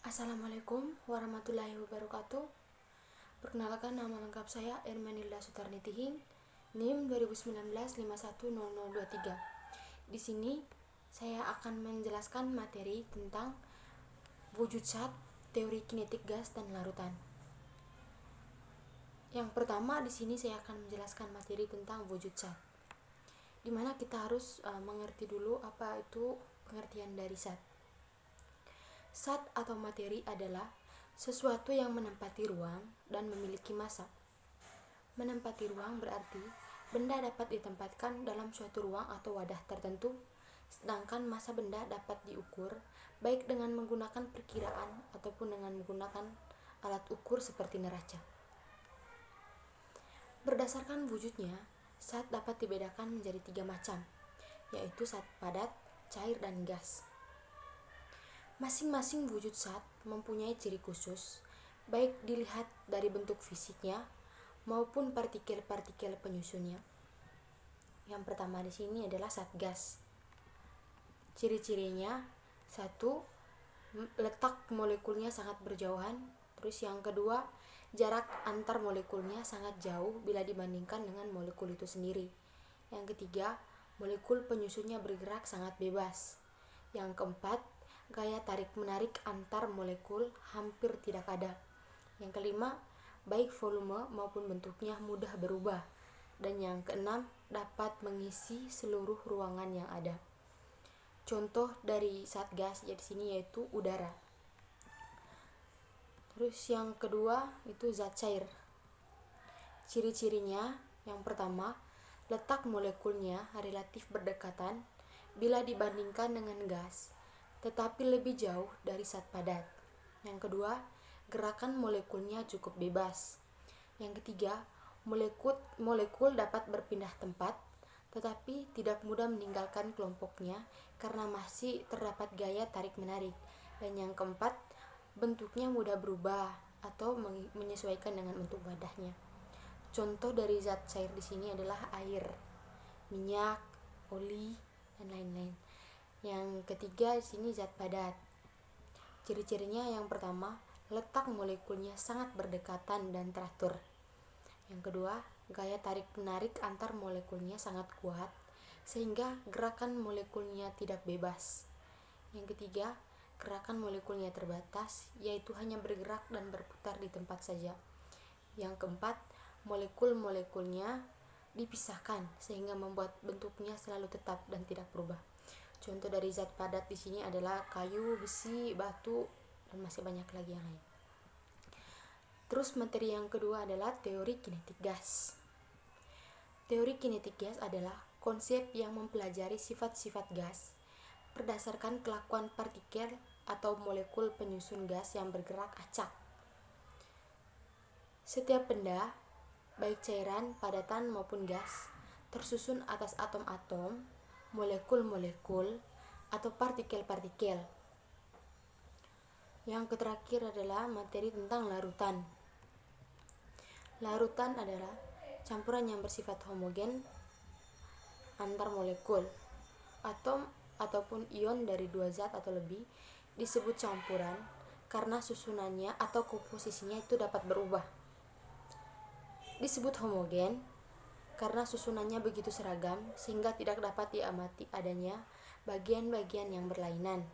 Assalamualaikum warahmatullahi wabarakatuh. Perkenalkan, nama lengkap saya Ermenilda Sutarni Tihing, NIM 2019 510023. Di sini saya akan menjelaskan materi tentang wujud zat, teori kinetik gas dan larutan. Yang pertama, di sini saya akan menjelaskan materi tentang wujud zat, di mana kita harus mengerti dulu apa itu pengertian dari zat. Zat atau materi adalah sesuatu yang menempati ruang dan memiliki massa. Menempati ruang berarti benda dapat ditempatkan dalam suatu ruang atau wadah tertentu, sedangkan massa benda dapat diukur baik dengan menggunakan perkiraan ataupun dengan menggunakan alat ukur seperti neraca. Berdasarkan wujudnya, zat dapat dibedakan menjadi 3 macam, yaitu zat padat, cair, dan gas. Masing-masing wujud zat mempunyai ciri khusus, baik dilihat dari bentuk fisiknya maupun partikel-partikel penyusunnya. Yang pertama di sini adalah zat gas. Ciri-cirinya: 1. Letak molekulnya sangat berjauhan. Terus yang kedua, jarak antar molekulnya sangat jauh bila dibandingkan dengan molekul itu sendiri. Yang ketiga, molekul penyusunnya bergerak sangat bebas. Yang keempat, gaya tarik-menarik antar molekul hampir tidak ada. Yang kelima, baik volume maupun bentuknya mudah berubah. Dan yang keenam, dapat mengisi seluruh ruangan yang ada. Contoh dari zat gas di sini yaitu udara. Terus yang kedua itu zat cair. Ciri-cirinya, yang pertama, letak molekulnya relatif berdekatan bila dibandingkan dengan gas, tetapi lebih jauh dari zat padat. Yang kedua, gerakan molekulnya cukup bebas. Yang ketiga, molekul dapat berpindah tempat, tetapi tidak mudah meninggalkan kelompoknya karena masih terdapat gaya tarik-menarik. Dan yang keempat, bentuknya mudah berubah atau menyesuaikan dengan bentuk wadahnya. Contoh dari zat cair di sini adalah air, minyak, oli, dan lain-lain. Yang ketiga di sini zat padat. Ciri-cirinya, yang pertama, letak molekulnya sangat berdekatan dan teratur. Yang kedua, gaya tarik-menarik antar molekulnya sangat kuat sehingga gerakan molekulnya tidak bebas. Yang ketiga, gerakan molekulnya terbatas, yaitu hanya bergerak dan berputar di tempat saja. Yang keempat, molekul-molekulnya dipisahkan sehingga membuat bentuknya selalu tetap dan tidak berubah. Contoh dari zat padat di sini adalah kayu, besi, batu, dan masih banyak lagi yang lain. Terus materi yang kedua adalah teori kinetik gas. Teori kinetik gas adalah konsep yang mempelajari sifat-sifat gas berdasarkan kelakuan partikel atau molekul penyusun gas yang bergerak acak. Setiap benda, baik cairan, padatan maupun gas, tersusun atas atom-atom, molekul-molekul, atau partikel-partikel. Yang terakhir adalah materi tentang larutan. Larutan adalah campuran yang bersifat homogen antar molekul, atom ataupun ion dari 2 zat atau lebih disebut campuran karena susunannya atau komposisinya itu dapat berubah. Disebut homogen karena susunannya begitu seragam sehingga tidak dapat diamati adanya bagian-bagian yang berlainan.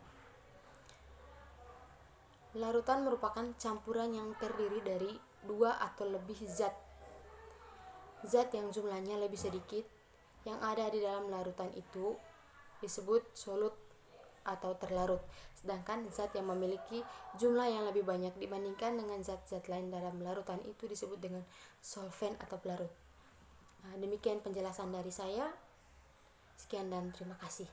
Larutan merupakan campuran yang terdiri dari 2 atau lebih zat. Zat yang jumlahnya lebih sedikit yang ada di dalam larutan itu disebut solut atau terlarut, sedangkan zat yang memiliki jumlah yang lebih banyak dibandingkan dengan zat-zat lain dalam larutan itu disebut dengan solvent atau pelarut. Demikian penjelasan dari saya. Sekian dan terima kasih.